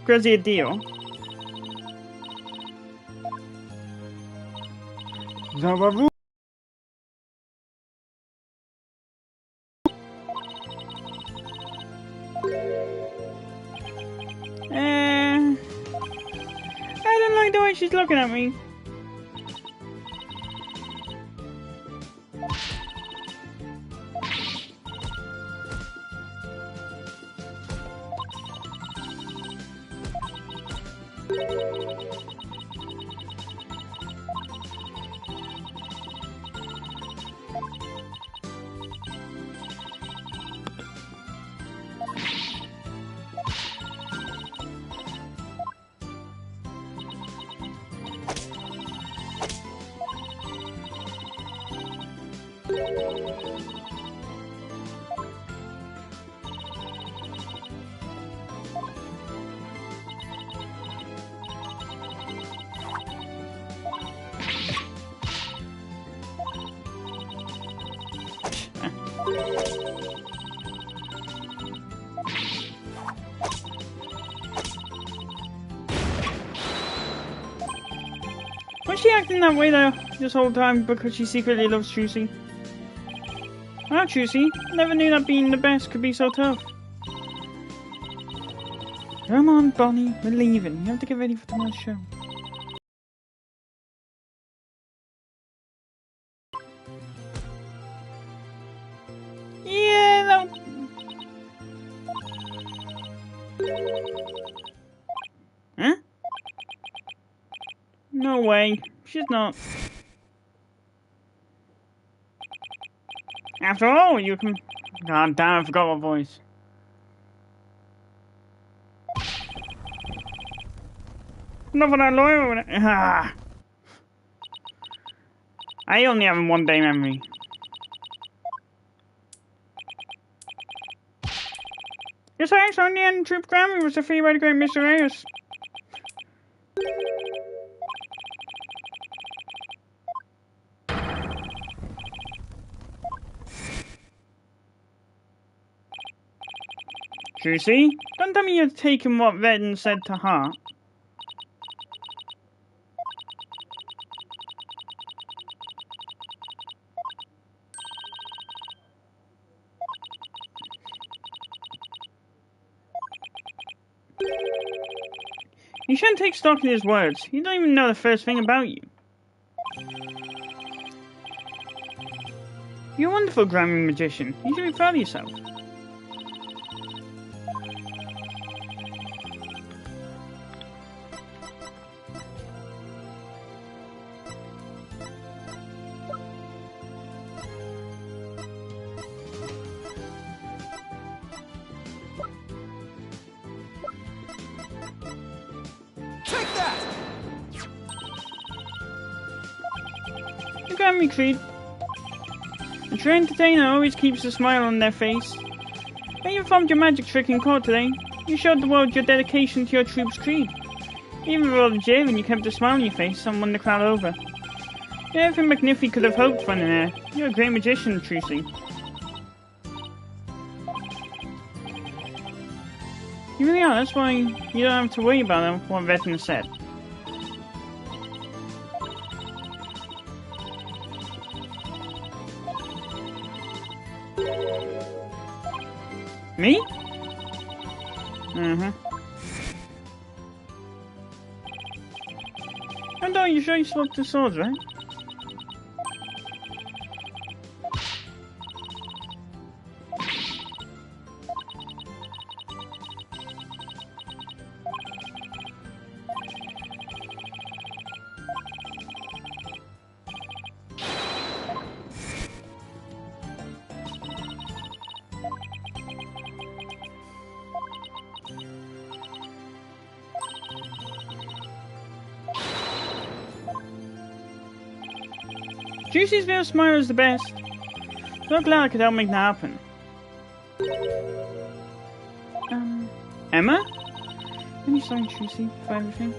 crazy deal. Zabavu. I don't like the way she's looking at me. Was she acting that way this whole time because she secretly loves Trucy? Wow, Trucy, never knew that being the best could be so tough. Come on, Bonnie, we're leaving. You have to get ready for tomorrow's show. Yeah, Huh? No way. She's not. After all, you can... God damn, I forgot my voice. Not for that lawyer with it. Ah. I only have one day memory. Yes, I saw in the end, Troop Grammy was defeated by the great Mr. Reyes. Trucy, don't tell me you're taking what Redden said to heart. You shouldn't take stock in his words. He don't even know the first thing about you. You're a wonderful Grammy magician. You should be proud of yourself. The Grammy Creed. A true entertainer always keeps a smile on their face. When you performed your magic trick in court today, you showed the world your dedication to your troop's creed. Even with all the jeering, you kept a smile on your face and won the crowd over. You're everything McNiffy could have hoped for in there. You're a great magician, Trucy. You really are, that's why you don't have to worry about what Veteran said. Me? I know you sure you swapped the swords, right? Juicy's real smile is the best. So glad I could help make that happen. Emma? Any sorry, Juicy, for everything?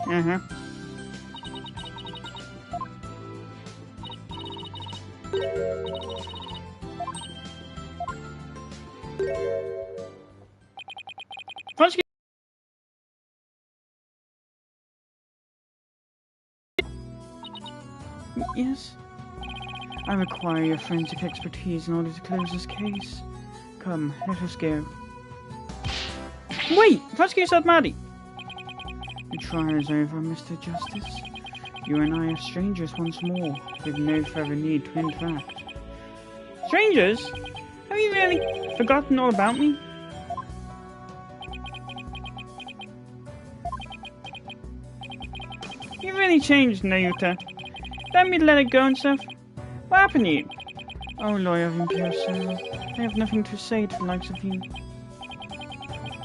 Uh-huh. Frunsky. Yes? I require your forensic expertise in order to close this case. Come, let us go. Wait! Frunsky said Maddie! The trial is over, Mr. Justice. You and I are strangers once more, with no further need to interact. Strangers? Have you really forgotten all about me? You really changed, Nayuta. Let me let it go and stuff. What happened to you? Oh, lawyer of impure soul. I have nothing to say to the likes of you.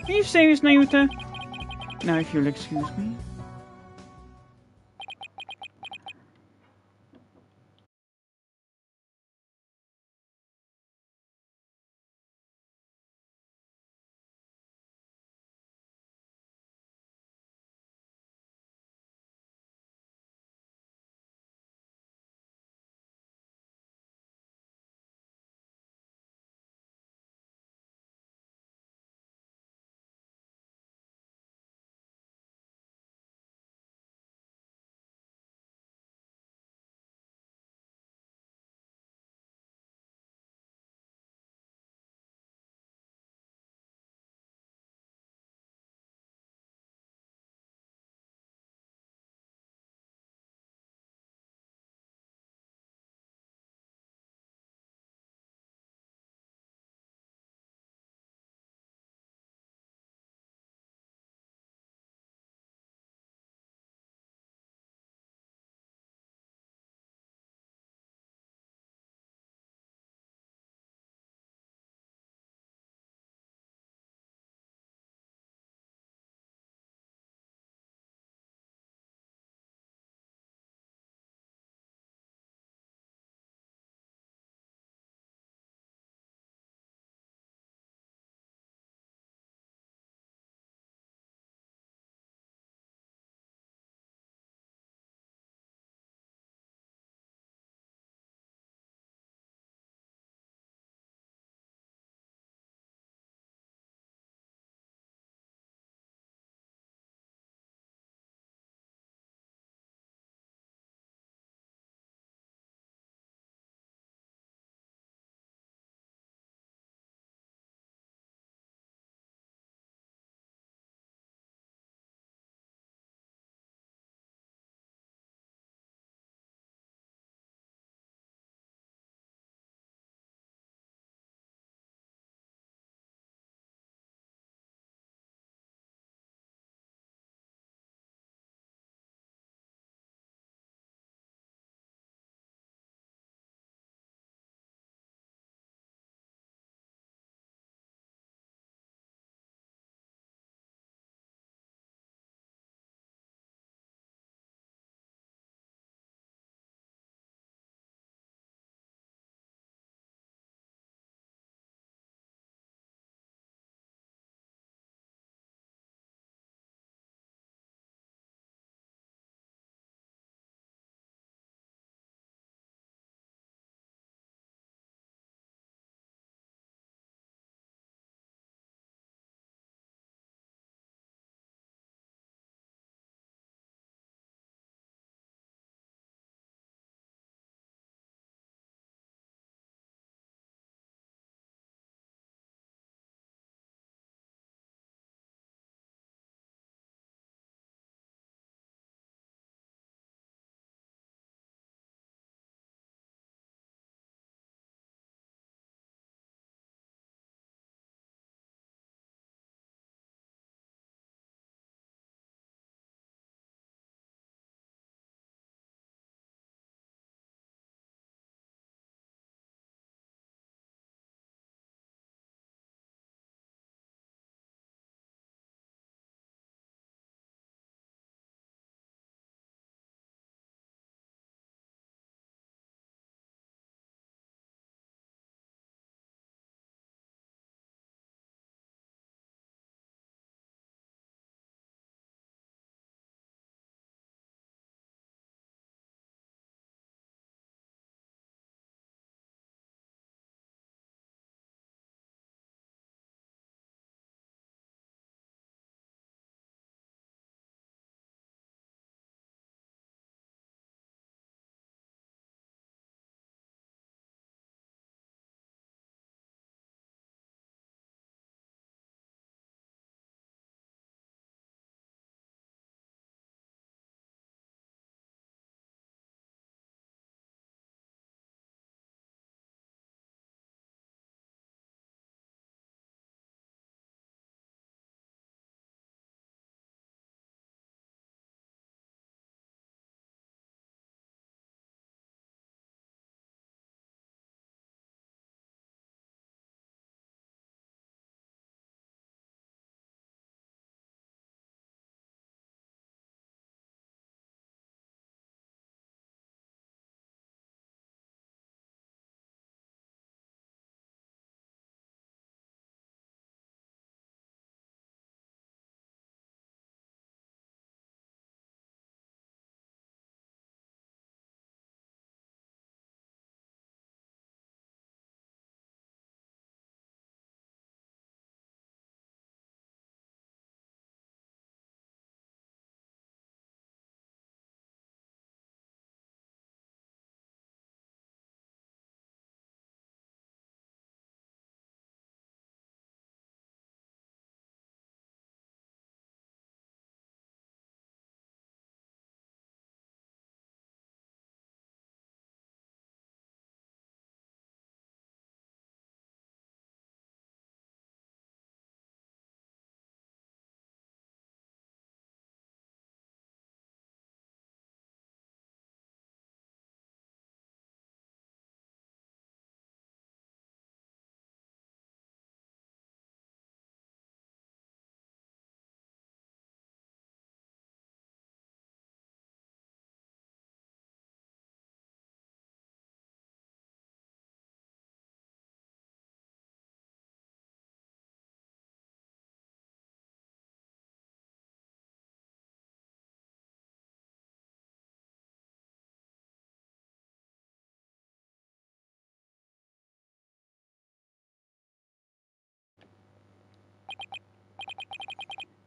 Are you serious, Nayuta? Now, if you'll excuse me.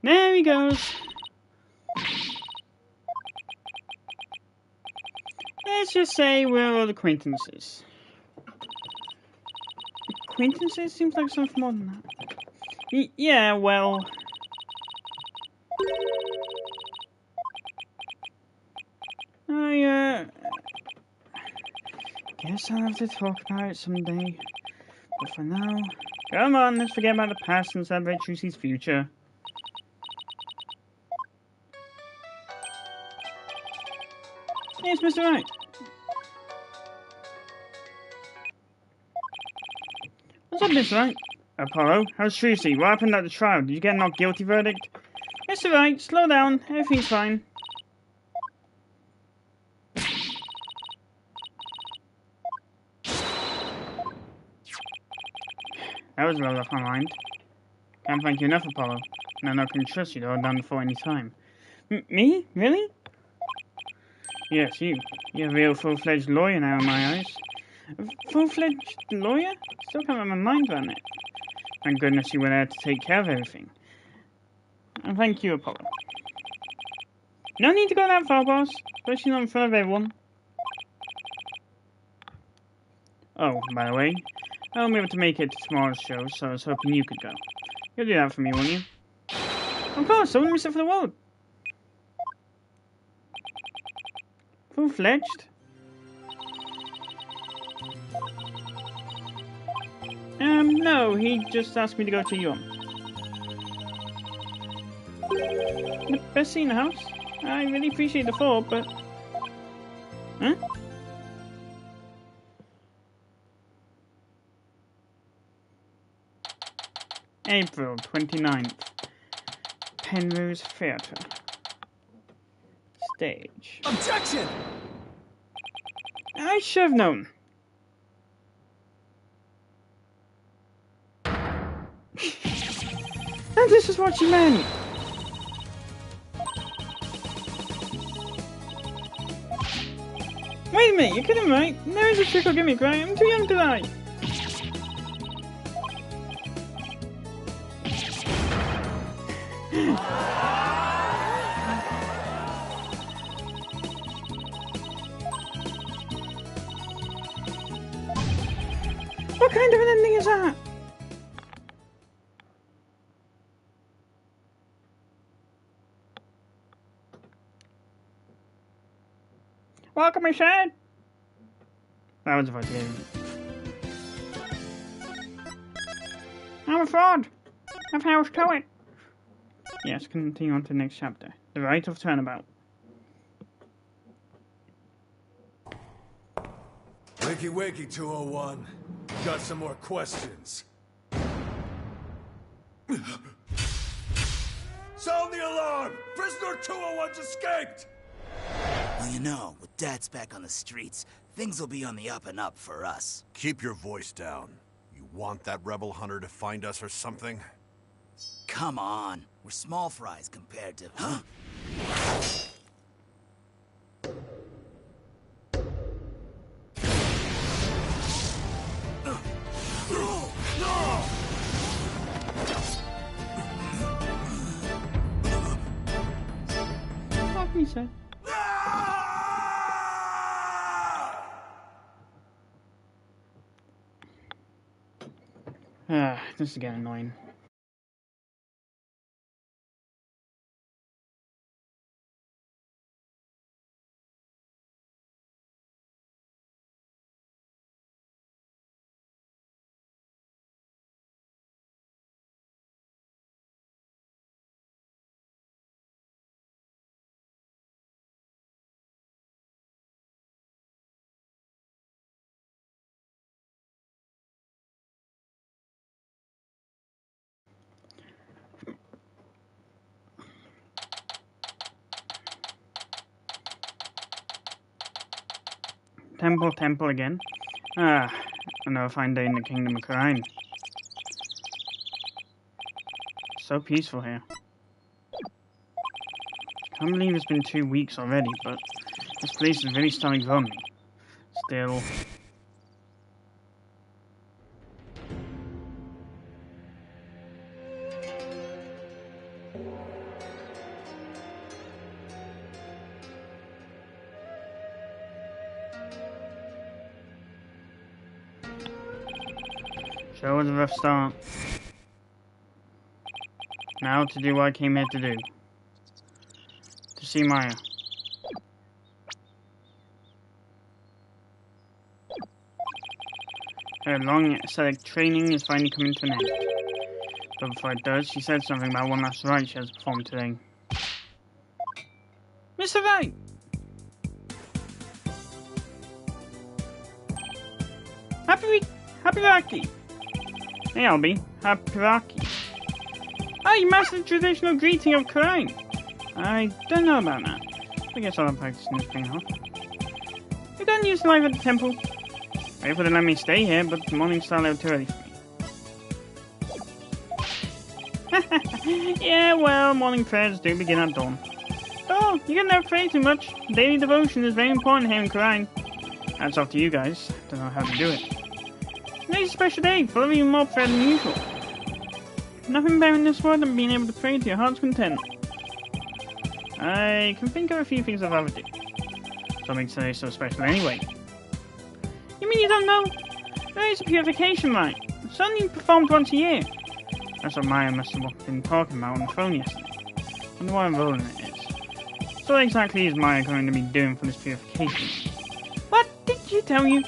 There he goes. Let's just say we're old acquaintances. Acquaintances? Seems like something more than that. Yeah, well... I guess I'll have to talk about it someday. But for now... Come on, let's forget about the past and celebrate Trucy's future. Hey, it's Mr. Right. What's up, Mr. Right? Apollo, how's Trucy? What happened at the trial? Did you get a not guilty verdict? It's alright, slow down, everything's fine. That was well off my mind. Can't thank you enough, Apollo. And I can trust you to hold down the fort any time. Me? Really? Yes, you. You're a real full-fledged lawyer now in my eyes. A full-fledged lawyer? Still can't wrap my mind around it. Thank goodness you were there to take care of everything. And thank you, Apollo. No need to go that far, boss. Especially not in front of everyone. Oh, by the way, I won't be able to make it to tomorrow's show, so I was hoping you could go. You'll do that for me, won't you? Of course, I wouldn't miss it for the world. Full-fledged? No, he just asked me to go to you. The best seat in the house? I really appreciate the thought, but... Huh? April 29th. Penrose Theatre. Stage. Objection! I should have known. And this is what she meant. Wait a minute, you're kidding, right? There is a trickle gimmick, right? I'm too young to die. What kind of an ending is that? Welcome, I said. That was about it. I'm a fraud. I've housed to it. Yes, continue on to the next chapter. The Rite of Turnabout. Wakey wakey, 201. Got some more questions. Sound the alarm! Prisoner 201's escaped! Well, you know, with Dad's back on the streets, things will be on the up and up for us. Keep your voice down. You want that rebel hunter to find us or something? Come on, we're small fries compared to... Huh? Fuck me, sir. This is getting annoying. Temple again. Another fine day in the Kingdom of Khura'in. So peaceful here. Can't believe it's been 2 weeks already, but this place is really starting to grow on me. Still... Sure was a rough start. Now to do what I came here to do. To see Maya. Her long aesthetic training is finally coming to an end. But before it does, she said something about one last rite she has performed today. Mr. Wright! Happy Rocky! Hey, Albie. Happy Rocky. Ah, you mastered the traditional greeting of Khura'in. I don't know about that. I guess I'll practice this thing off. You don't use life at the temple. Wait for them to let me stay here, but the morning started out too early for me. Yeah, well, morning prayers do begin at dawn. Oh, you can never pray too much. Daily devotion is very important here in Khura'in. That's up to you guys. Don't know how to do it. Today's a special day, full of even more prayer than usual. Nothing better in this world than being able to pray to your heart's content. I can think of a few things I'd rather do. What makes today so special anyway? You mean you don't know? There is a purification rite. It's only performed once a year. That's what Maya must have been talking about on the phone yesterday. I wonder what role in it is. So what exactly is Maya going to be doing for this purification? What did she tell you?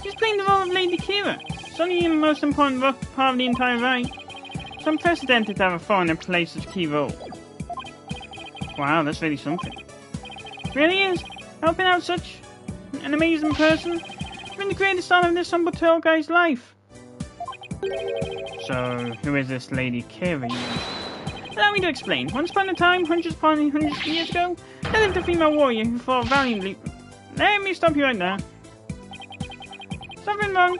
She's playing the role of Lady Kira. It's only the most important part of the entire rite. It's unprecedented to have a foreigner play such a key role. Wow, that's really something. It really is. Helping out such an amazing person. Been the greatest honor of this humble tall guy's life. So, who is this Lady Kira? Allow me to explain. Once upon a time, hundreds of years ago, there lived a female warrior who fought valiantly. Let me stop you right there. Something wrong?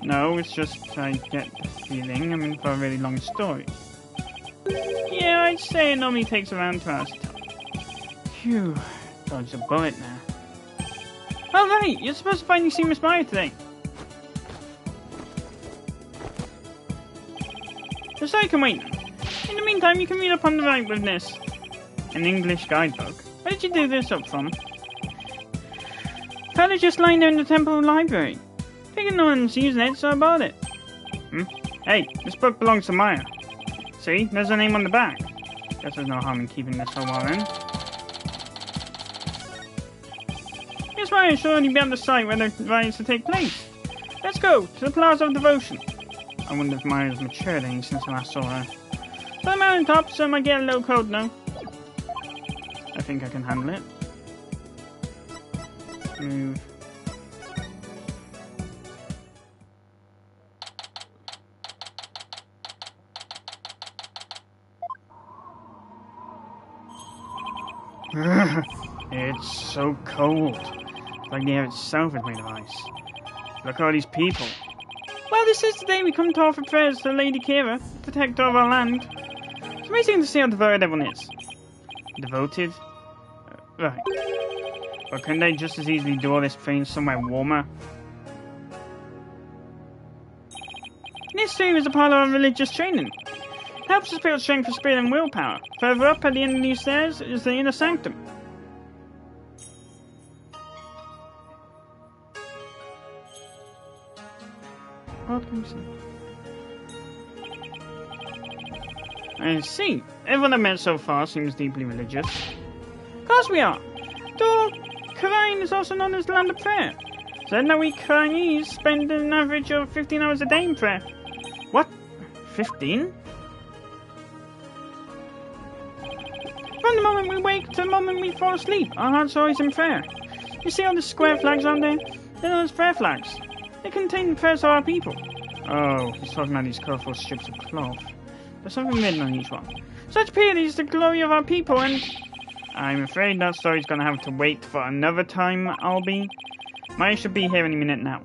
No, it's just I get the feeling I'm in for a really long story. Yeah, I'd say it normally takes around 2 hours to tell. Phew, dodged a bullet now. Oh right, you're supposed to finally see Miss Maya today. So I can wait now. In the meantime, you can read up on the rite with this. An English guidebook. Where did you do this up from? Found it just lying there in the temple library. Figured no one's using it, so I bought it. Hey, this book belongs to Maya. See, there's her name on the back. Guess there's no harm in keeping this for a while then. Miss Maya should only be on the site where the rite is to take place. Let's go to the Plaza of Devotion. I wonder if Maya's matured any since I last saw her. So I'm on top, so I might get a little cold now. I think I can handle it. Move. It's so cold. It's like the air itself is made of ice. Look at all these people. Well, this is the day we come to offer prayers to Lady Kira, the protector of our land. It's amazing to see how devoted everyone is. Devoted? Right. But couldn't they just as easily do all this praying somewhere warmer? This too is a part of our religious training. It helps us build strength of spirit and willpower. Further up at the end of these stairs is the inner sanctum. I see. Everyone I've met so far seems deeply religious. Of course we are. Though Khura'in is also known as the land of prayer. So now we Khura'inese spend an average of 15 hours a day in prayer. What? 15? From the moment we wake to the moment we fall asleep, our hearts are always in prayer. You see all the square flags on there? They're known as prayer flags. They contain the prayers of our people. Oh, he's talking about these colourful strips of cloth. There's something written on each one. Such purity is the glory of our people, and I'm afraid that story's gonna have to wait for another time, Albie. Maya should be here any minute now.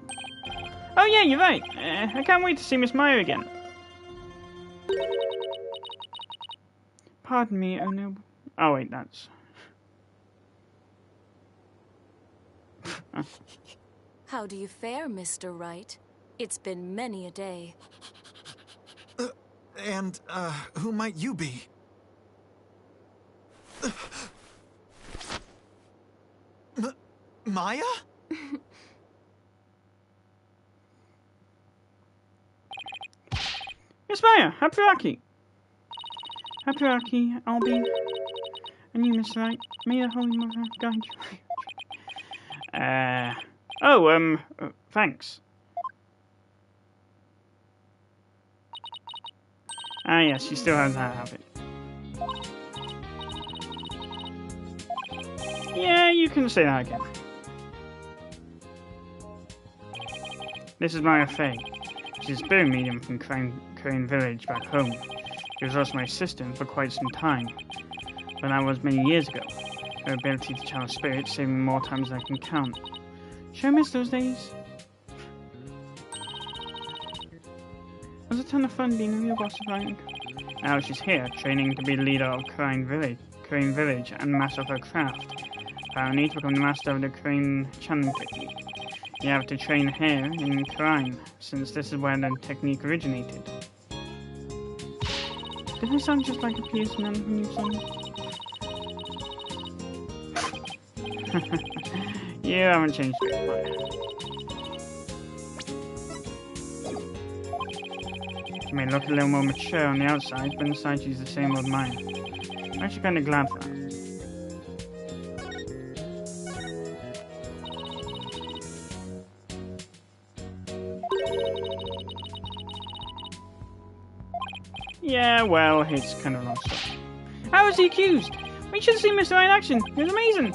Oh yeah, you're right. I can't wait to see Miss Maya again. Pardon me, oh no. Oh wait, that's... How do you fare, Mr. Wright? It's been many a day. And, who might you be? Maya? Maya, Happy Rocky. Happy Rocky, Albie. And you, Mr. Wright. May the Holy Mother guide you. Thanks. Ah, yes, she still has that habit. Yeah, you can say that again. This is Maya Fey. She's a spirit medium from Crane Village back home. She was also my assistant for quite some time, but that was many years ago. Her ability to channel spirits saved me more times than I can count. Sure miss those days. It was a ton of fun being a real boss of Lightning. Now she's here, training to be the leader of Crane Village and master of her craft. Apparently, to become the master of the Crane channeling technique, you have to train here in Crane, since this is where the technique originated. Did I sound just like a PS man when you song? You haven't changed very much. She may look a little more mature on the outside, but inside she's the same old Maya. I'm actually kind of glad for that. Yeah, well, it's kind of a long story. How was he accused? We should have seen Mr. Right in action. It was amazing.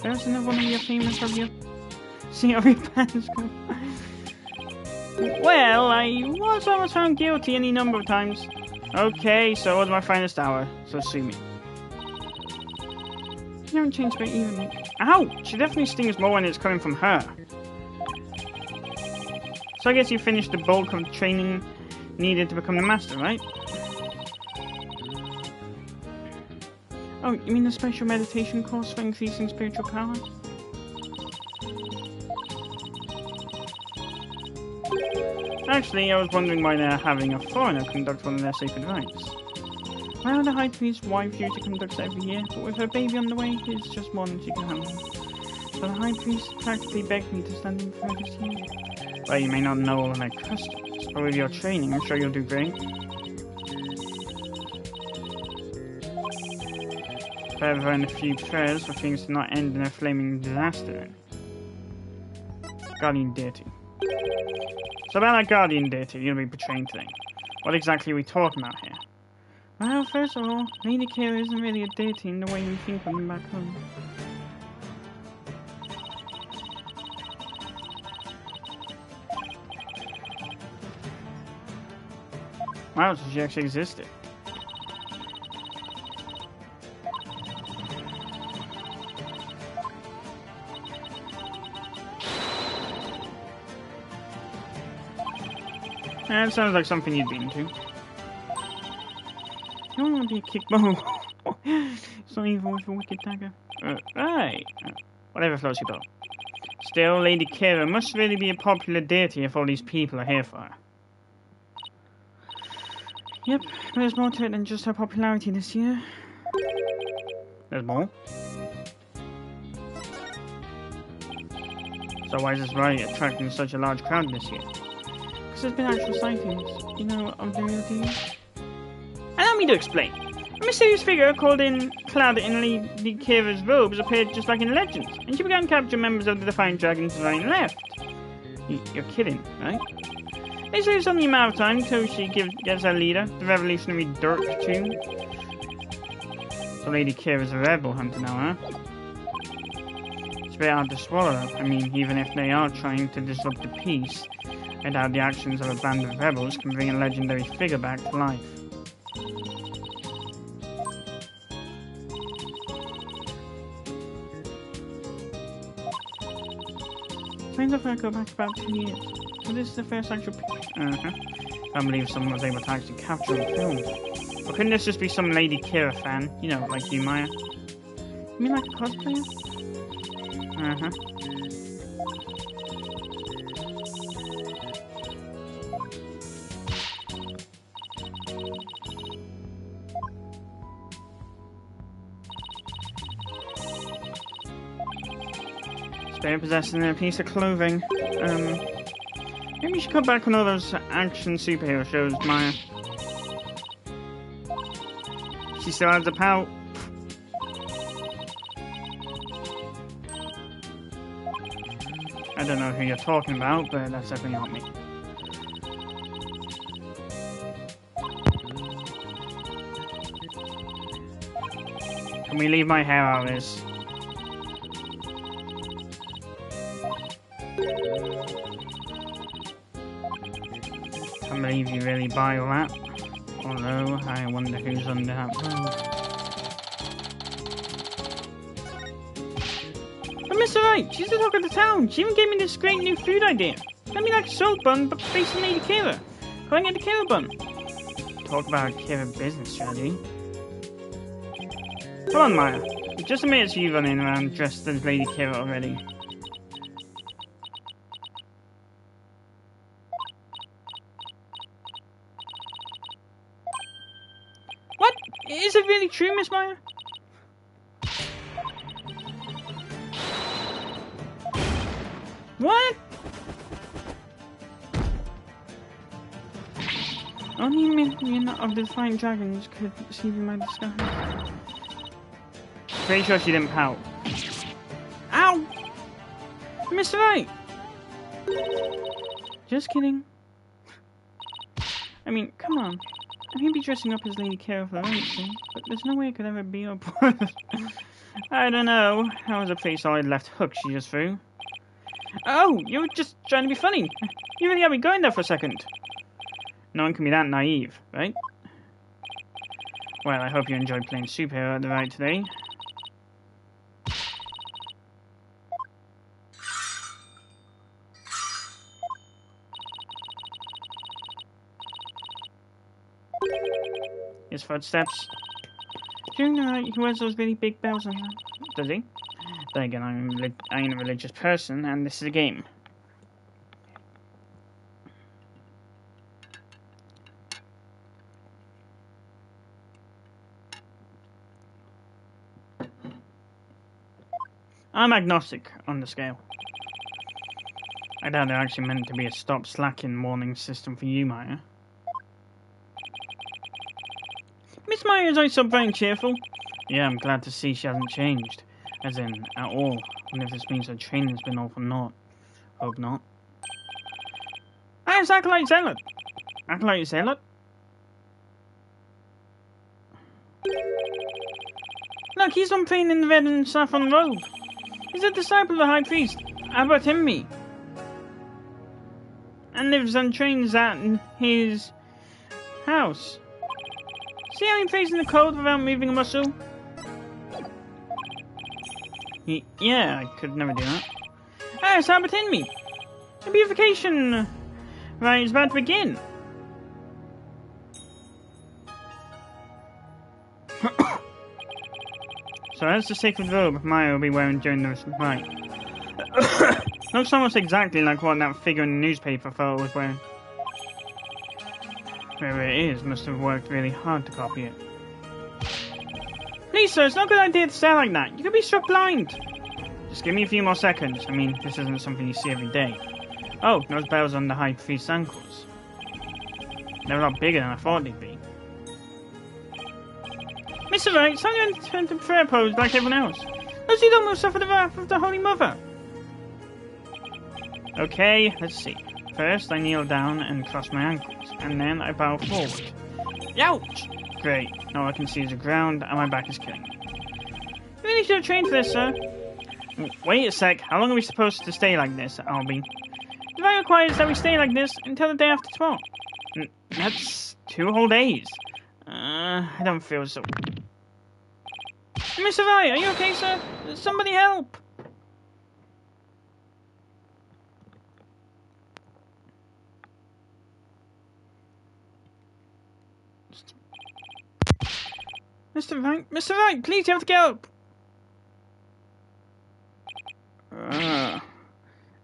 There's another one of your famous of your bands. Well, I was almost found guilty any number of times. Okay, so it was my finest hour, so sue me. You haven't changed very even. Ow! She definitely stings more when it's coming from her. So I guess you finished the bulk of training needed to become the master, right? Oh, you mean the special meditation course for increasing spiritual power? Actually, I was wondering why they're having a foreigner conduct one of their sacred rites. Well, the High Priest's wife usually conducts it every year, but with her baby on the way, it's just more than she can handle. So the High Priest practically begged me to stand in for her this year. Well, you may not know all of their customs, but with your training, I'm sure you'll do great. Further, and a few prayers for things to not end in a flaming disaster. Guardian Deity. So about that Guardian Deity you'll be portraying today. What exactly are we talking about here? Well, first of all, Lady Kira isn't really a deity in the way we think of them back home. Wow, so she actually existed. That sounds like something you'd be into. You don't want to be a kickball. It's not evil with a wicked dagger. Right. Whatever floats your boat. Still, Lady Kira must really be a popular deity if all these people are here for her. Yep, but there's more to it than just her popularity this year. There's more? So why is this rite attracting such a large crowd this year? Because there's been actual sightings, you know, of the real deal. Allow me to explain. A mysterious figure clad in Lady Kira's robes appeared just like in legends, and she began to capture members of the Defiant Dragons right and left. You're kidding, right? They say it's only a matter of time until she gets her leader, the revolutionary Dirk, too. So Lady Kira's a rebel hunter now, huh? It's a bit hard to swallow. I mean, even if they are trying to disrupt the peace, I doubt the actions of a band of rebels can bring a legendary figure back to life. Seems like I go back about 2 years. So this is the first actual picture. I can't believe someone was able to actually capture a film. Or couldn't this just be some Lady Kira fan? You know, like you, Maya. You mean like a cosplayer? Spirit possessing a piece of clothing. Maybe you should cut back on all those action superhero shows, Maya. She still has a pout. I don't know who you're talking about, but that's definitely not me. Can we leave my hair out of this? Can't believe you really buy all that. Although, I wonder who's under that robe. But Mr. Wright, she's the talk of the town. She even gave me this great new food idea. Let me like a salt bun, but facing Lady Kira. Calling it a Kira bun. Talk about a Kira business strategy. Come on, Maya. Just admit it's you running around dressed as Lady Kira already. What? Is it really true, Miss Maya? What? Only a minion of the Flying Dragons could see my disguise. Pretty sure she didn't pout. Ow! Mr. Wright! Just kidding. I mean, come on. I may be dressing up as Lady Kira for the right thing, but there's no way I could ever be a part of it. I don't know. That was a pretty solid left hook she just threw. Oh, you were just trying to be funny. You really had me going there for a second. No one can be that naive, right? Well, I hope you enjoyed playing superhero at the ride today. His footsteps. During the night, he wears those really big bells on him. Does he? Then again, I ain't a religious person, and this is a game. I'm agnostic on the scale. I doubt they're actually meant to be a stop slacking warning system for you, Maya. Miss Maya is always so bright and cheerful. Yeah, I'm glad to see she hasn't changed. As in, at all. And if this means her training's been all for naught. Hope not. Hey, it's Acolyte Zealot! Acolyte Zealot? Look, he's on playing in the red and saffron robe. He's a disciple of the High Priest, Abbot Himmi. And lives and trains at his house. See how he plays in the cold without moving a muscle? Yeah, I could never do that. Ah, it's Abbot Himmi. The purification right is about to begin. So that's the sacred robe Maya will be wearing during the rite. Looks almost exactly like what that figure in the newspaper photo was wearing. Whoever it is must have worked really hard to copy it. Please, sir, it's not a good idea to stare like that. You could be struck blind. Just give me a few more seconds. I mean, this isn't something you see every day. Oh, those bells on the High Priest's ankles. They're a lot bigger than I thought they'd be. Mr. Wright, it's time to turn to prayer pose like everyone else. Those who don't will suffer the wrath of the Holy Mother. Okay, let's see. First, I kneel down and cross my ankles, and then I bow forward. Ouch! Great, now all I can see is the ground, and my back is killing me. You really should have trained for this, sir. Wait a sec, how long are we supposed to stay like this, Albie? The rite requires that we stay like this until the day after tomorrow. That's 2 whole days. I don't feel so... Mr. Wright, are you okay, sir? Somebody help! Mr. Wright, please, you have to get up!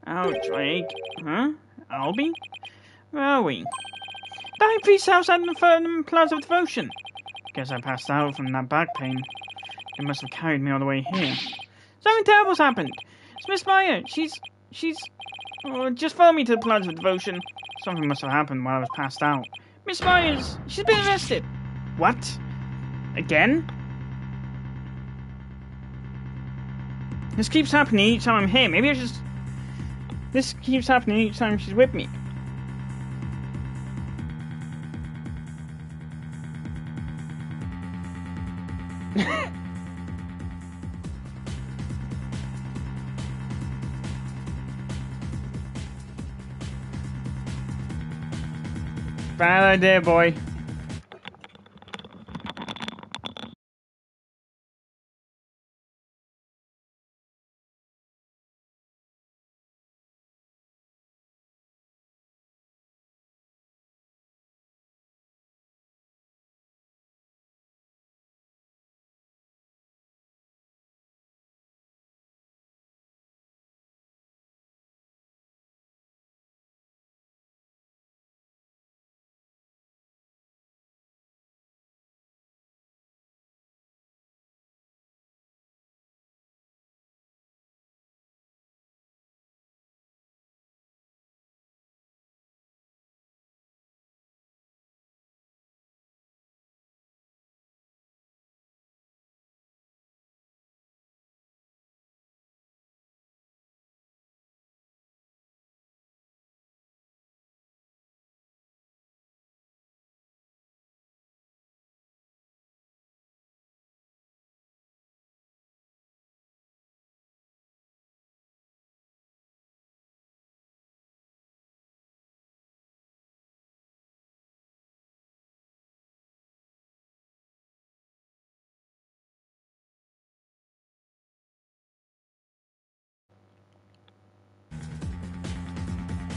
Ouch, I ache. Huh? Albie? Where are we? The High Priest's house at the Plaza of Devotion. Guess I passed out from that back pain. They must have carried me all the way here. Something terrible's happened. It's Miss Maya. She's... Oh, just follow me to the Plaza of Devotion. Something must have happened while I was passed out. Miss Myers, she's been arrested. What? Again? This keeps happening each time I'm here. Maybe I should... This keeps happening each time she's with me. Bad idea, boy.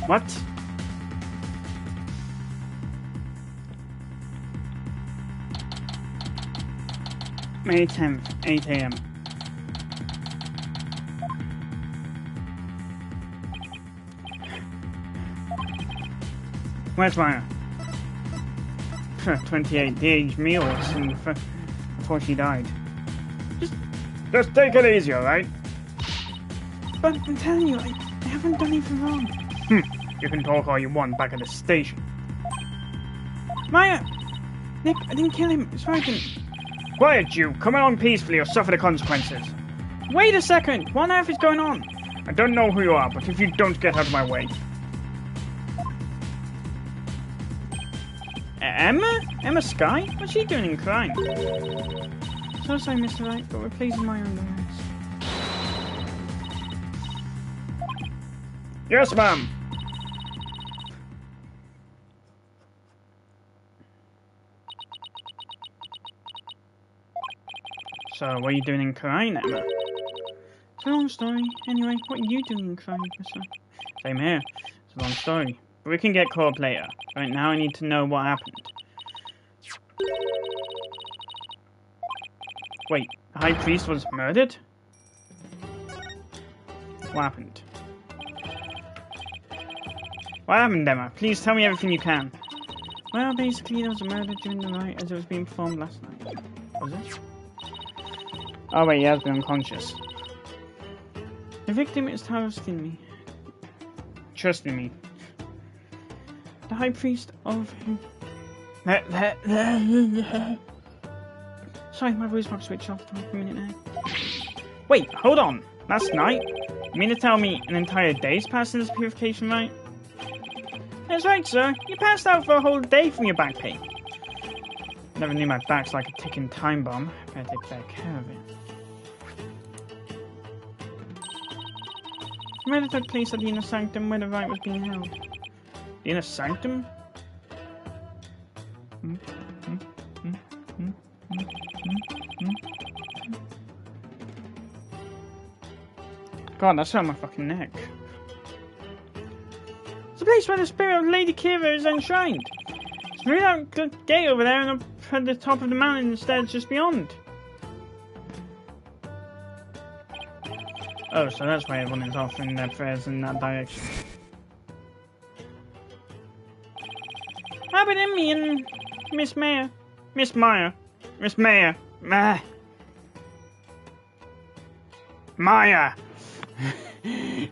What? May 10th, 8 AM. Where's Maya? 28, the age me or before she died. Just take it easy, alright? But I'm telling you, I haven't done anything wrong. You can talk all you want back at the station. Maya! Nick, I didn't kill him. It's right. Quiet, you. Come along peacefully or suffer the consequences. Wait a second. What on earth is going on? I don't know who you are, but if you don't get out of my way. Emma? Emma Skye? What's she doing in crime? So sorry, Mr. Wright, but we're pleasing my own words. Yes, ma'am. So, what are you doing in Crane, Emma? It's a long story. Anyway, what are you doing in Crane, Mister? Same here. It's a long story. But we can get caught up later. Right now, I need to know what happened. Wait, the High Priest was murdered? What happened? What happened, Emma? Please tell me everything you can. Well, basically, there was a murder during the night as it was being performed last night. Was it? Oh wait, he has been unconscious. The victim is trusting me. Trusting me. The High Priest of... Sorry, my voice box switched off for a minute now. Wait, hold on. Last night? You mean to tell me an entire day's passed in this purification rite? That's right, sir. You passed out for a whole day from your back pain. Never knew my back's like a ticking time bomb. Better take better care of it. The murder took place at the Inner Sanctum where the rite was being held. The Inner Sanctum? God, that's on my fucking neck. It's the place where the spirit of Lady Kira is enshrined. It's through that gate over there and up at the top of the mountain instead, just beyond. Oh, so that's why everyone is offering their prayers in that direction. How about Emmy and Miss Maya? Miss Maya. Miss Maya. Maya.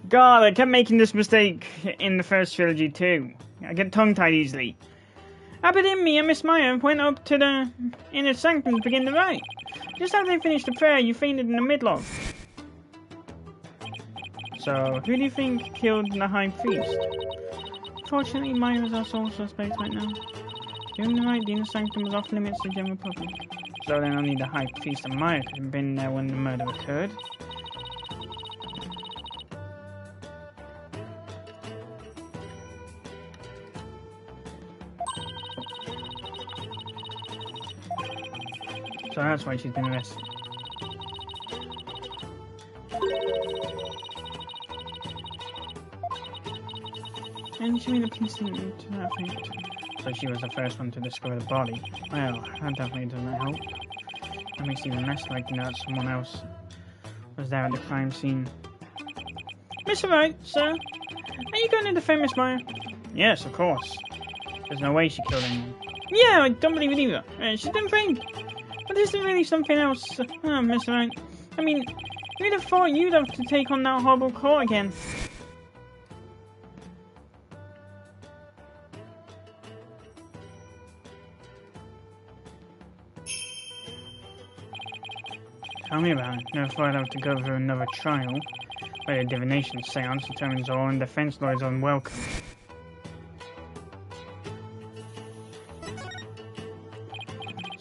God, I kept making this mistake in the first trilogy too. I get tongue-tied easily. Me and Miss Meyer went up to the inner sanctum to begin the rite. Just after they finished the prayer, you fainted in the middle of. So, who do you think killed the High Priest? Fortunately, Meyer is our sole suspect right now. During the rite, the inner sanctum was off limits to the general public. So then only the High Priest and Meyer could have been there when the murder occurred. So that's why she's been arrested. And she made a police statement to that effect. So she was the first one to discover the body. Well, that definitely doesn't help. That makes it even less likely that someone else was there at the crime scene. Mr. Wright, sir, are you going to defend Miss Meyer? Yes, of course. There's no way she killed anyone. Yeah, I don't believe it either. She's been framed. But is there really something else? Mr. Wright. I mean, who'd have thought you'd have to take on that horrible court again? Tell me about it. Never thought I'd have to go through another trial where the divination seance determines all and defense lawyers are unwelcome.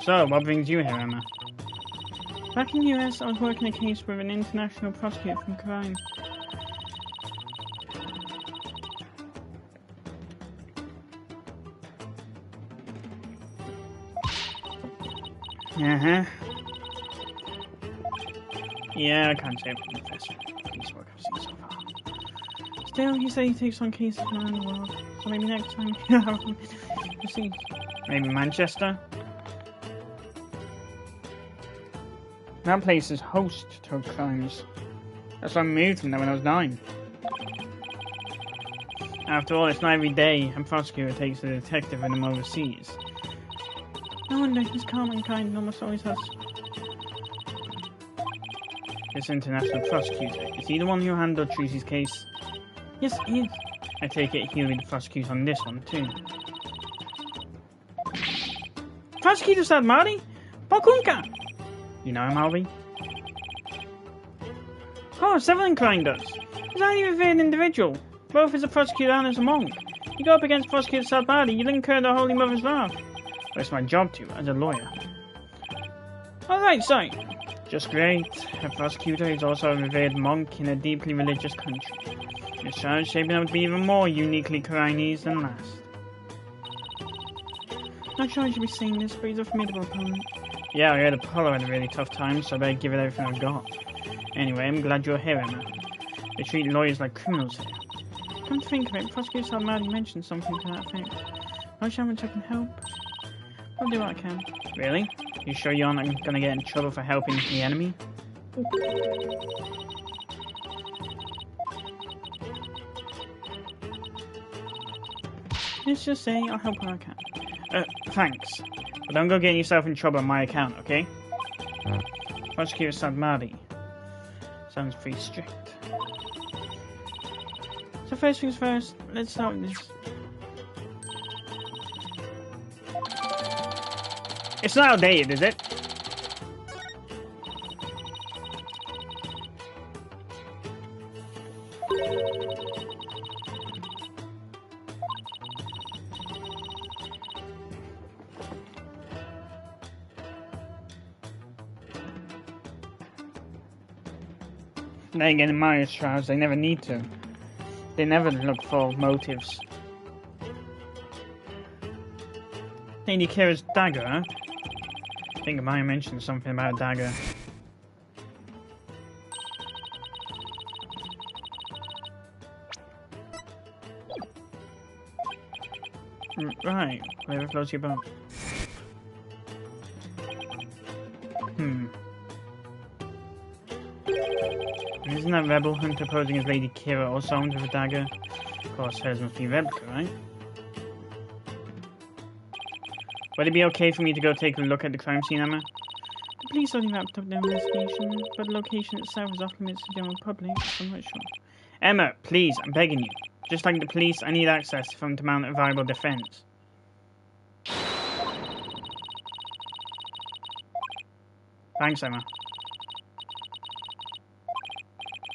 So, what brings you here, Emma? Back in the US, I was working a case with an international prosecutor from crime. Uh-huh. Yeah, I can't say it from the best piece work I've seen so far. Still, he said he takes on cases from around the world, so maybe next time we'll see. Maybe Manchester? That place is host to crimes. That's why I moved from there when I was 9. After all, it's not every day a prosecutor takes a detective in them overseas. No wonder he's calm and kind and almost always has. This international prosecutor, is he the one who handled Tracy's case? Yes, he is. I take it he'll be the prosecutor on this one, too. Prosecutor Sadmari? Pokunka! You know him, Alvy? Oh, Severin Klein does. He's a highly revered individual, both as a prosecutor and as a monk. You go up against Prosecutor Sadmari, you'll incur the Holy Mother's wrath. But it's my job to, as a lawyer. Alright, sorry. Just great. A prosecutor is also a revered monk in a deeply religious country. This trial is shaping up to be even more uniquely Chinese than last. Not sure I should be saying this, but he's a formidable opponent. Yeah, I heard Apollo had a really tough time, so I better give it everything I've got. Anyway, I'm glad you're here, Emma. They treat lawyers like criminals here. Come to think of it, Prosecutor Salmadi mentioned something to that effect. I wish I can help. I'll do what I can. Really? You sure you're not gonna get in trouble for helping the enemy? Let's just say I'll help where I can. Thanks. But don't go getting yourself in trouble on my account, okay? Prosecutor Sadmadi. Sounds pretty strict. So first things first, let's start with this. It's not outdated, is it? Then again, in Mario's trials, they never need to. They never look for motives. Lady Kira's dagger, huh? I think Maya mentioned something about a dagger. Right, whatever floats your boat. Isn't that Rebel Hunter posing as Lady Kira also armed with a dagger? Of course, hers must be Rebecca, right? Would it be okay for me to go take a look at the crime scene, Emma? The police already wrapped up their investigation, but the location itself is off limits to the general public, so I'm not sure. Emma, please, I'm begging you. Just like the police, I need access to them to mount a viable defense. Thanks, Emma.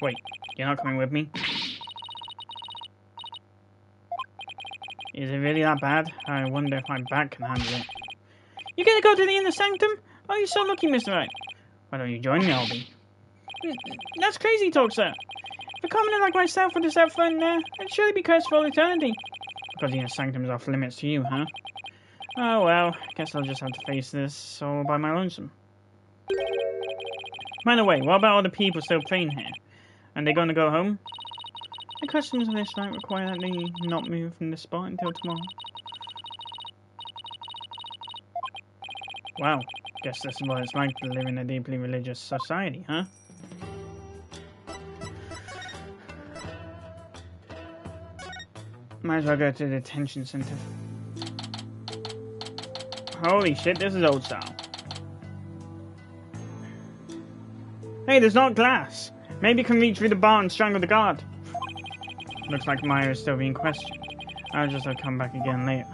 Wait, you're not coming with me? Is it really that bad? I wonder if my back can handle it. You gonna go to the inner sanctum? Oh, you're so lucky, Mr. Wright. Why don't you join me, Albie? That's crazy talk, sir. If a commoner like myself would have set foot in there, I'd surely be cursed for all eternity. Because the inner sanctum is off limits to you, huh? Oh well, guess I'll just have to face this all by my lonesome. By the way, what about all the people still playing here? Are they going to go home? The customs of this night require that they not move from the spot until tomorrow. Wow, guess this is what it's like to live in a deeply religious society, huh? Might as well go to the detention center. Holy shit, this is old style. Hey, there's not glass. Maybe you can reach through the bar and strangle the guard. Looks like Maya is still being questioned. I'll just come back again later.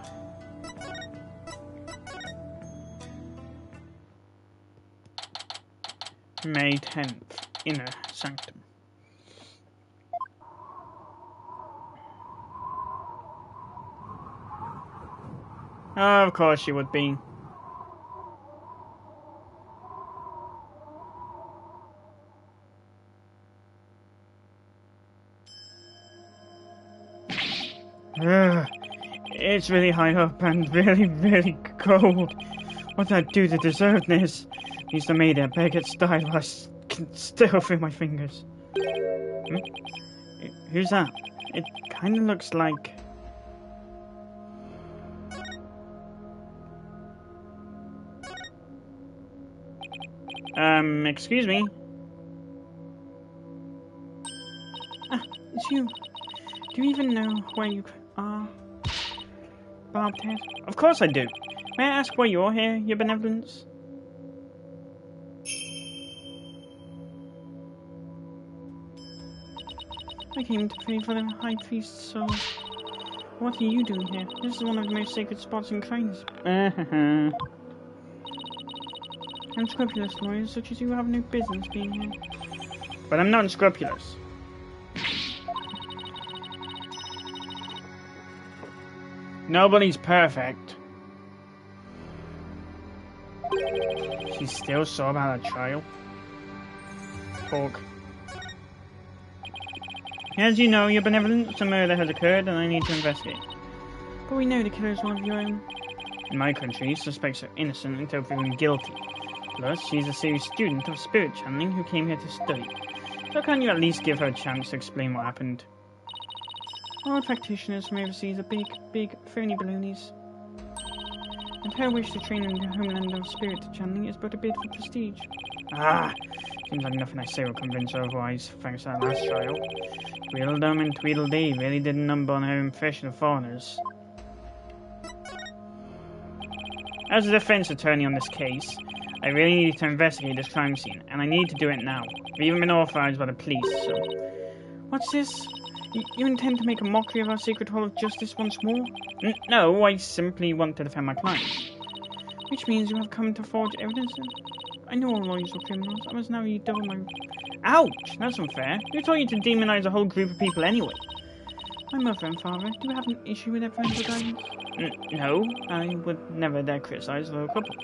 May 10th, Inner Sanctum. Oh, of course she would be. It's really high up and really, really cold. What did I do to deserve this? Used to made it Beggar's style. I can still feel my fingers. Who's that? It kind of looks like... excuse me? Ah, it's you. Do you even know where you are? Barbed Head? Of course I do. May I ask why you're here, your benevolence? I came to pray for the High Priest's soul. What are you doing here? This is one of the most sacred spots in Cranes. Unscrupulous lawyers such as you have no business being here. But I'm not unscrupulous. Nobody's perfect. She's still sore about her trial. Pork. As you know, your benevolence, a murder has occurred and I need to investigate. But we know the killer is one of your own. In my country, suspects are innocent until proven guilty. Plus, she's a serious student of spirit channeling who came here to study. So can't you at least give her a chance to explain what happened? All practitioners from overseas are big, phony balloonies. And her wish to train in the homeland of spirit channeling is but a bid for prestige. Ah! Seems like nothing I say will convince her otherwise, thanks to that last trial. Tweedledum and Tweedledee really did a number on her impression of foreigners. As a defense attorney on this case, I really need to investigate this crime scene, and I need to do it now. I've even been authorized by the police, so... What's this? You intend to make a mockery of our sacred hall of justice once more? No, I simply want to defend my client. Which means you have come to forge evidence then? I know all lawyers are criminals. I must now redouble my... Ouch! That's unfair. Who told you to demonize a whole group of people anyway? My mother and father, do you have an issue with their parental guidance? No, I would never dare criticize the couple.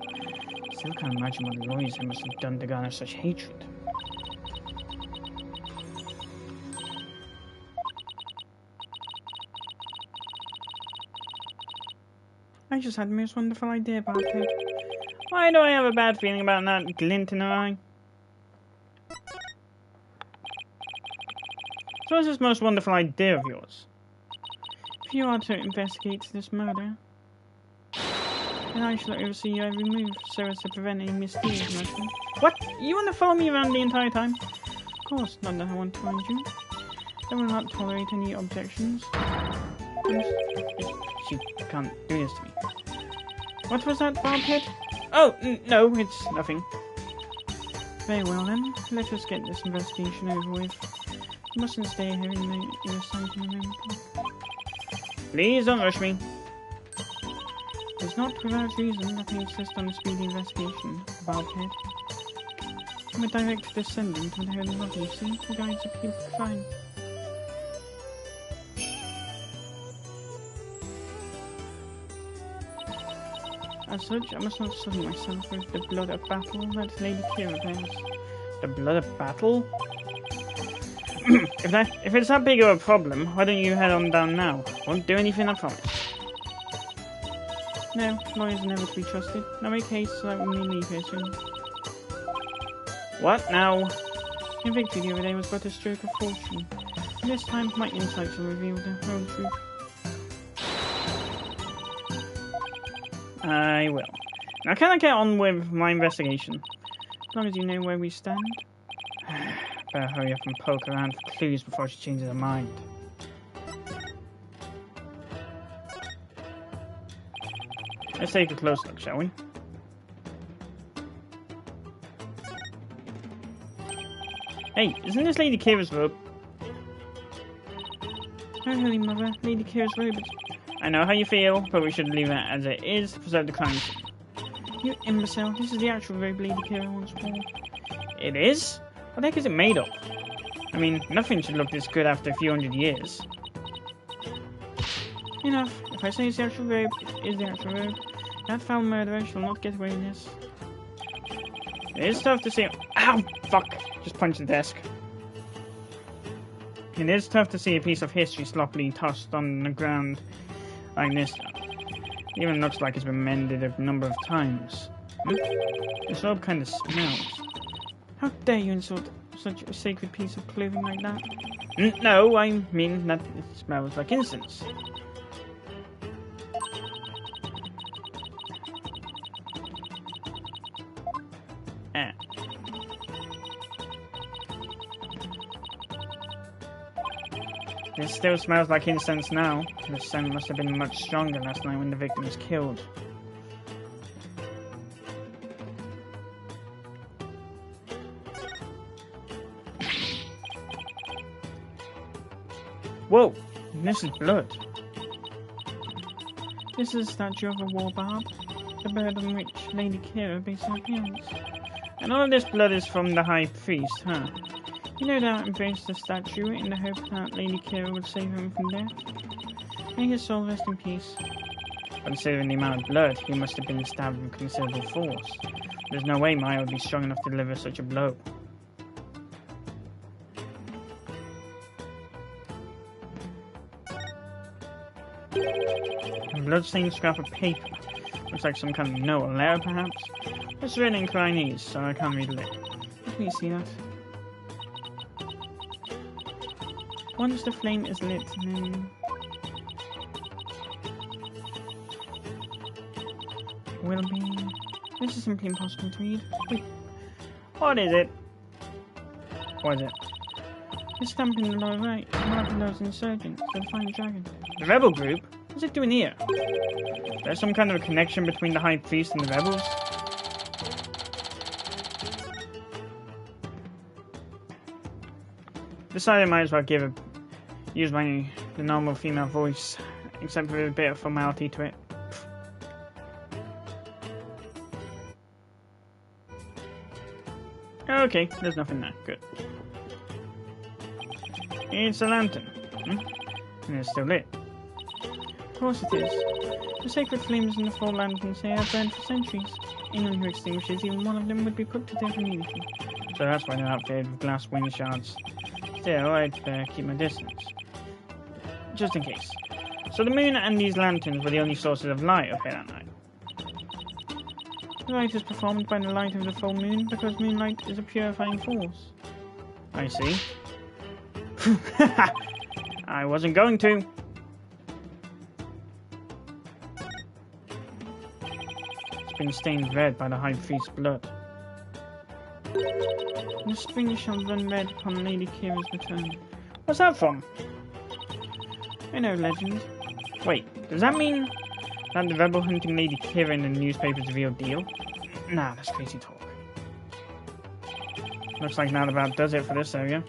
Still can't imagine what the lawyers must have done to garner such hatred. I just had the most wonderful idea about it. Why do I have a bad feeling about that glint in her eye? So what's this most wonderful idea of yours? If you are to investigate this murder, then I shall oversee your every move, so as to prevent any mysterious murder. What? You want to follow me around the entire time? Of course, not that I want to find you. I will not tolerate any objections. She can't do this to me. What was that, Barbed Head? Oh, no, it's nothing. Very well then, let us get this investigation over with. You mustn't stay here in the reciting room. Please don't rush me. It's not without reason that I insist on a speedy investigation, Bobhead. I'm a direct descendant of the Holy Mother, you see, who guides a people fine. As such, I must not sully myself with the blood of battle that Lady Kira bears. The blood of battle? If it's that big of a problem, why don't you head on down now? Won't do anything, I promise. No, lawyers are never to be trusted. Now make haste so that we may leave here soon. What now? Your victory the other day was but a stroke of fortune. And this time, my insights will reveal the whole truth. I will. Now can I get on with my investigation? As long as you know where we stand. Better hurry up and poke around for clues before she changes her mind. Let's take a close look, shall we? Hey, isn't this Lady Kira's robe? Oh, Holy Mother, Lady Kira's robe is... I know how you feel, but we should leave it as it is to preserve the crime scene. You imbecile, this is the actual robe Lady Kira once wore. It is? What the heck is it made of? I mean, nothing should look this good after a few hundred years. Enough. If I say it's the actual robe, it is the actual robe. That foul murderer shall not get away with this. It is tough to see... Ow! Fuck! Just punched the desk. It is tough to see a piece of history sloppily tossed on the ground like this. It even looks like it's been mended a number of times. This robe kind of smells. How dare you insult such a sacred piece of clothing like that? No, I mean that it smells like incense. It still smells like incense now. The scent must have been much stronger last night when the victim was killed. Whoa! This is blood. This is a statue of a war barb, the bird on which Lady Kira based her appearance. And all of this blood is from the High Priest, huh? You no doubt embraced the statue in the hope that Lady Kira would save him from death. May his soul rest in peace. Considering the amount of blood, he must have been stabbed with considerable force. There's no way Maya would be strong enough to deliver such a blow. A blood-stained scrap of paper. Looks like some kind of note or letter, perhaps. It's written in Chinese, so I can't read it. Let me see that. Once the flame is lit, then... will be... This is simply impossible to read. Wait. What is it? What is it? It's stamping the lower right. One of those insurgents, the Defiant Dragon. The rebel group? What's it doing here? There's some kind of a connection between the High Priest and the rebels? Decided I might as well use the normal female voice, except with a bit of formality to it. Okay, there's nothing there. Good. It's a lantern. And it's still lit. Of course it is. The sacred flames in the 4 lanterns here have burned for centuries. Anyone who extinguishes even one of them would be put to death immediately. So that's why they're outfitted with glass wind shards. Still, I'd keep my distance. Just in case. So the moon and these lanterns were the only sources of light up here that night. The light is performed by the light of the full moon because moonlight is a purifying force. I see. I wasn't going to. It's been stained red by the High Priest's blood. The spring shall run red upon Lady Kira's return. What's that from? I know legend. Wait, does that mean that the rebel hunting Lady Kira in the newspaper's a real deal? Nah, that's crazy talk. Looks like that about does it for this area.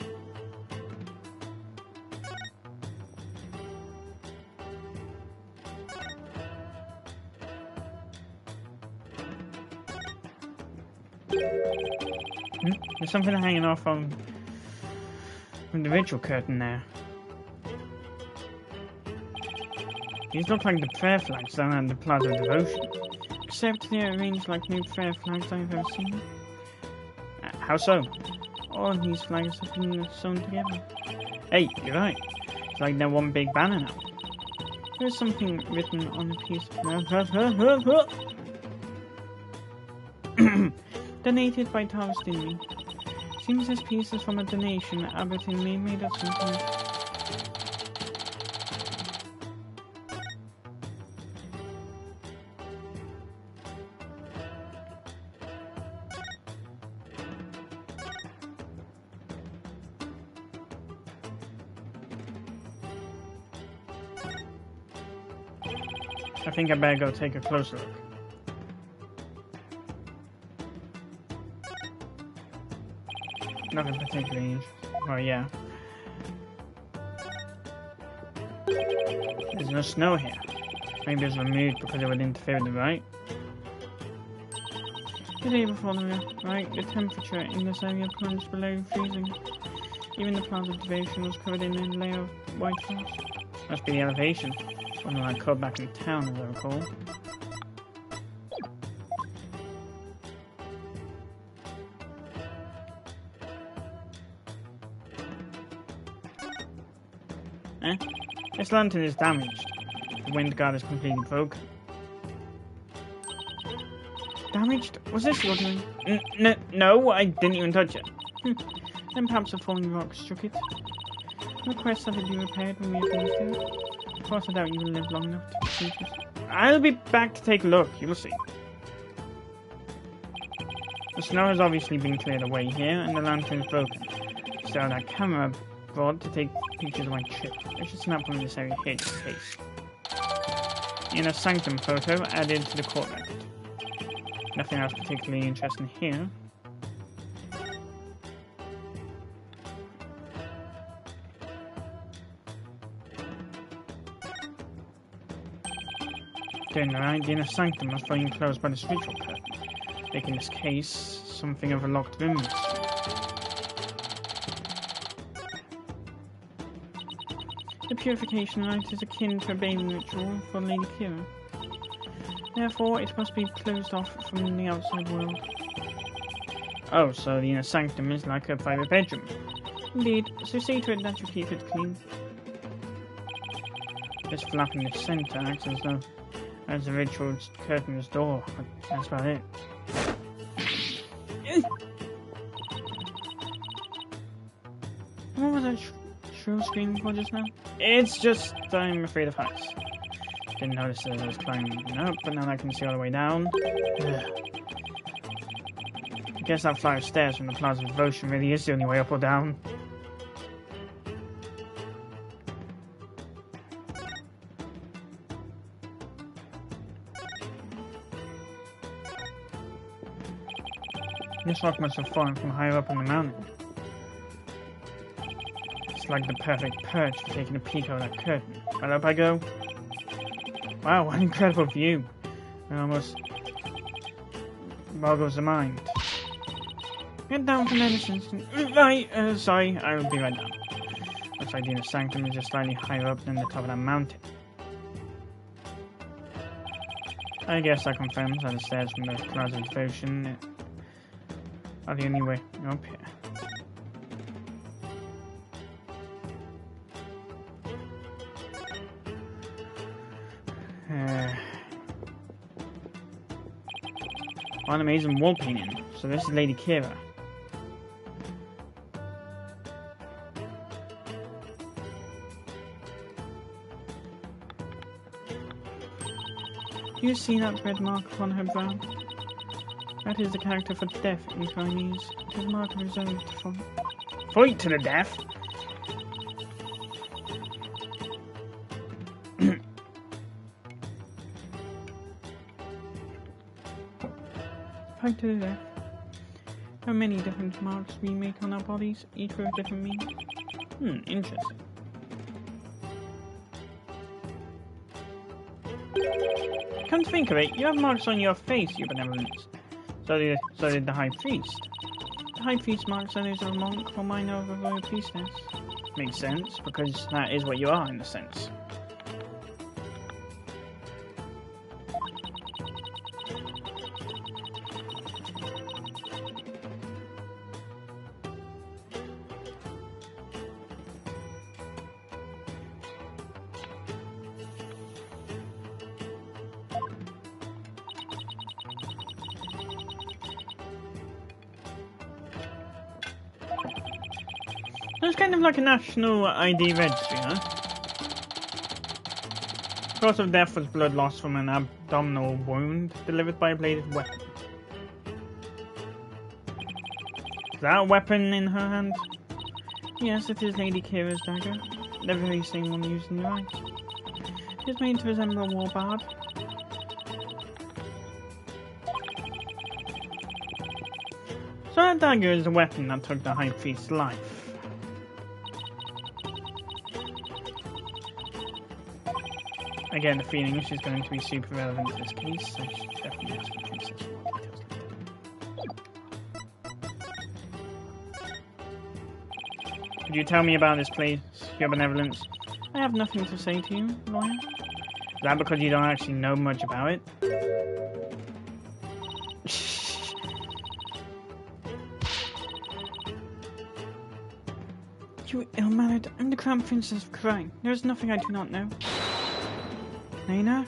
There's something hanging off from the ritual curtain there. These look like the prayer flags down at the Plaza of Devotion. Except they're arranged like no prayer flags I've ever seen. How so? All these flags have been sewn together. Hey, you're right. It's like they're one big banner now. There's something written on the piece. Donated by Taurus Dinley. Seems this piece is from a donation Albertine May made at some point. I think I better go take a closer look. Nothing particularly interesting. Oh, yeah. There's no snow here. Maybe it's removed because it would interfere with the rite. The day before the rite, the temperature in this area plunged below freezing. Even the Plaza of Devotion was covered in a layer of white frost. Must be the elevation. When I called back in town, as I recall. This lantern is damaged. The wind guard is completely broken. Damaged? Was this your doing? No, I didn't even touch it. Then perhaps a falling rock struck it. Request that it be repaired when we have finished it. Of course, I doubt you will live long enough to see this. I'll be back to take a look, you'll see. The snow has obviously been cleared away here, and the lantern is broken. Still, that camera rod to take pictures of my trip. I should snap one in this area here, just in case. In a sanctum photo added to the court record. Nothing else particularly interesting here. Doing the right, the inner sanctum was fully enclosed by this ritual curtain, making this case something of a locked room. The purification rite is akin to a bathing ritual for Lady Kira. Therefore, it must be closed off from the outside world. Oh, so the inner sanctum is like a private bedroom. Indeed, so see to it that you keep it clean. This flap in the center acts as the ritual's curtain's door, but that's about it. What was that shrill scream for just now? It's just, I'm afraid of heights. Didn't notice as I was climbing up, but now I can see all the way down. I guess that flight of stairs from the Plaza of Devotion really is the only way up or down. This rock must have fallen from higher up in the mountain. It's like the perfect perch for taking a peek over that curtain. Right up I go. Wow, what an incredible view. It almost boggles the mind. Get down from there this instant. Right, sorry, I'll be right down. Looks like the inner sanctum is just slightly higher up than the top of that mountain. I guess that confirms that the stairs from the Plaza of Devotion are the only way up here. What an amazing wall painting. So this is Lady Kira. Do you see that red mark upon her brow? That is the character for death in Chinese. It is a mark reserved for fight to the death. Fight to the death. There are many different marks we make on our bodies, each with different meaning. Interesting. Come to think of it, you have marks on your face, your benevolence. So did the High Priest. The High Priest marks others of a monk, while mine are of a royal priestess. Makes sense, because that is what you are, in a sense. It's kind of like a national ID registry, huh? Cause of death was blood loss from an abdominal wound delivered by a bladed weapon. Is that a weapon in her hand? Yes, it is Lady Kira's dagger. The very same one used in the right. It is made to resemble a war barb. So that dagger is the weapon that took the High Priest's life. I get the feeling she's going to be super relevant to this case, so she definitely ask the princess for more details later. Could you tell me about this place, your benevolence? I have nothing to say to you, lawyer. Is that because you don't actually know much about it? You ill-mannered, I'm the Crown Princess of Khura'in. There is nothing I do not know. Nayna?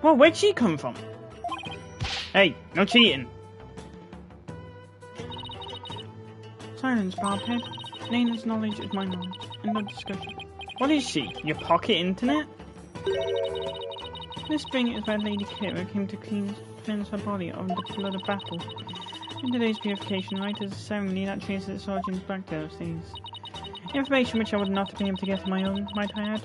Well, where'd she come from? Hey, no cheating! Silence, Barbhead. Nayna's knowledge is my knowledge, and no discussion. What is she? Your pocket internet? This spring is where Lady Kira came to cleanse her body of the blood of battle. In today's purification rite is a ceremony that traces its origins back to those days. Information which I would not be able to get on my own, might I add.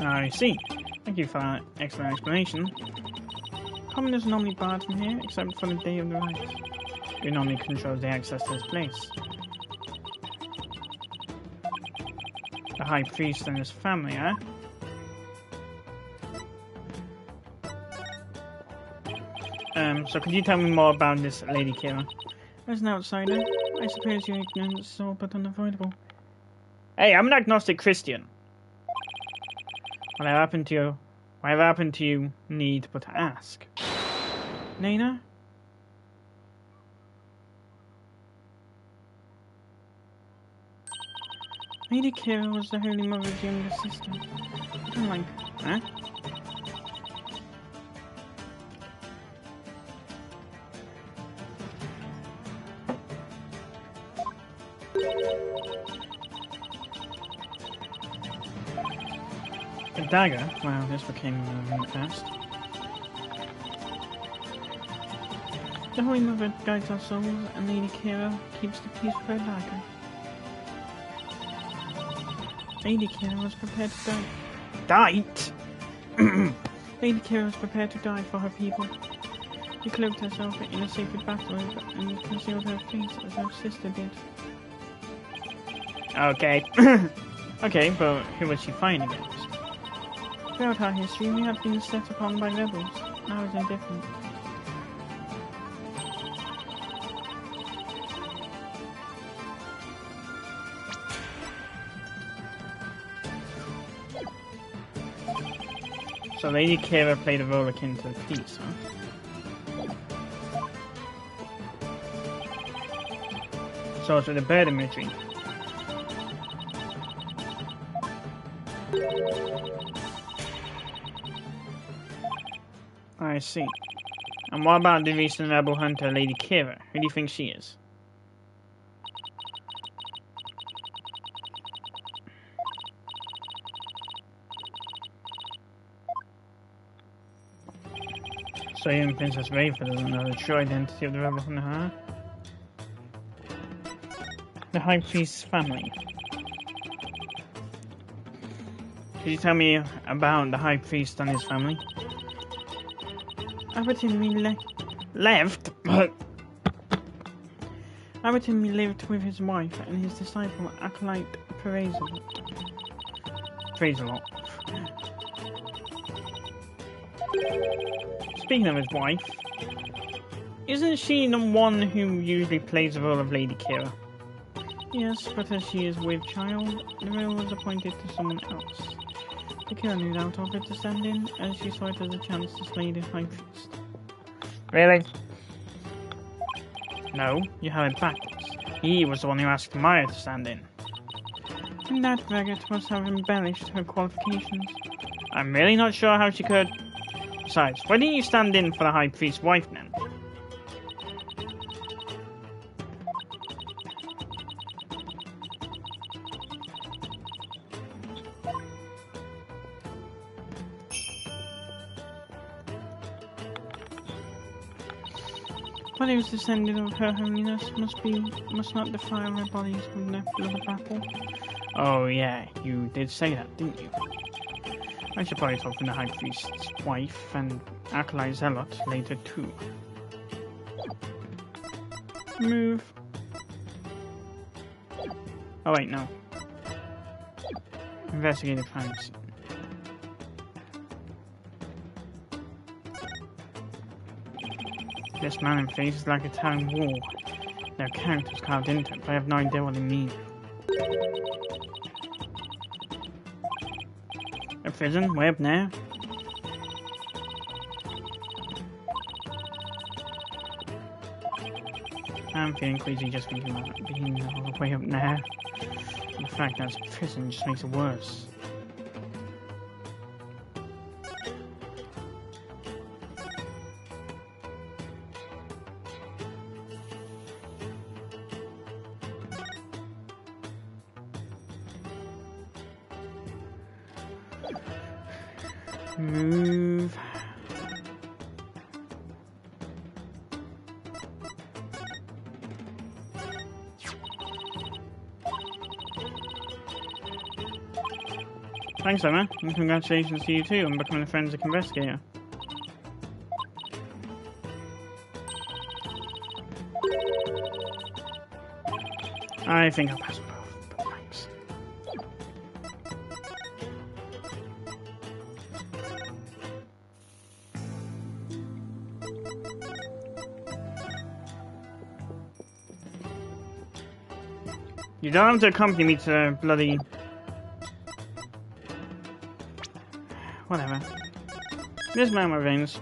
I see. Thank you for that excellent explanation. Common is normally barred from here, except for the day of the rite. Who normally controls the access to this place? The High Priest and his family, eh? So could you tell me more about this Lady Kira? As an outsider, I suppose your ignorance is all but unavoidable. Hey, I'm an agnostic Christian. Whatever happened to you need but to ask. Nayna? Lady Kira was the Holy Mother's younger sister. I'm like, huh? A dagger? Wow, this became really fast. The Holy Mother guides our souls, and Lady Kira keeps the peace with her dagger. Lady Kira was prepared to die. Died? Lady Kira was prepared to die for her people. She cloaked herself in a sacred battle and concealed her face as her sister did. Okay. Okay, but who was she fighting against? Throughout our history, we have been set upon by rebels. Now is no different. So Lady Kira played a role akin to the peace, huh? So it's with the bird imagery. I see. And what about the recent rebel hunter, Lady Kira? Who do you think she is? So even Princess Rafa doesn't know the true identity of the rebel hunter, huh? The High Priest's family. Could you tell me about the High Priest and his family? Abertinmi left? Abertinmi lived with his wife and his disciple, Acolyte Praise-a-lot. Speaking of his wife, isn't she the one who usually plays the role of Lady Kira? Yes, but as she is with child, the role was appointed to someone else. The Kira no doubt offered to stand in, as she saw it as a chance to slay the High Priest. Really? No, you have it backwards. He was the one who asked Maya to stand in. And that faggot must have embellished her qualifications. I'm really not sure how she could. Besides, why didn't you stand in for the High Priest's wife then? Bodies descended of her holiness must not defile their bodies with their blood battle. Oh yeah, you did say that, didn't you? I should probably talk from the High Priest's wife and Acolyte Zealot later too. Move. Oh wait, no. Investigative crimes. This mountain face is like a town wall. There are characters carved into it, but I have no idea what they mean. A prison? Way up there? I'm feeling queasy just thinking about it being all the way up there. The fact that it's a prison just makes it worse. Move. Thanks, Emma, and congratulations to you too on becoming a forensic investigator. I think I'll pass both, but thanks. You don't have to accompany me to bloody... Whatever. This man my veins, so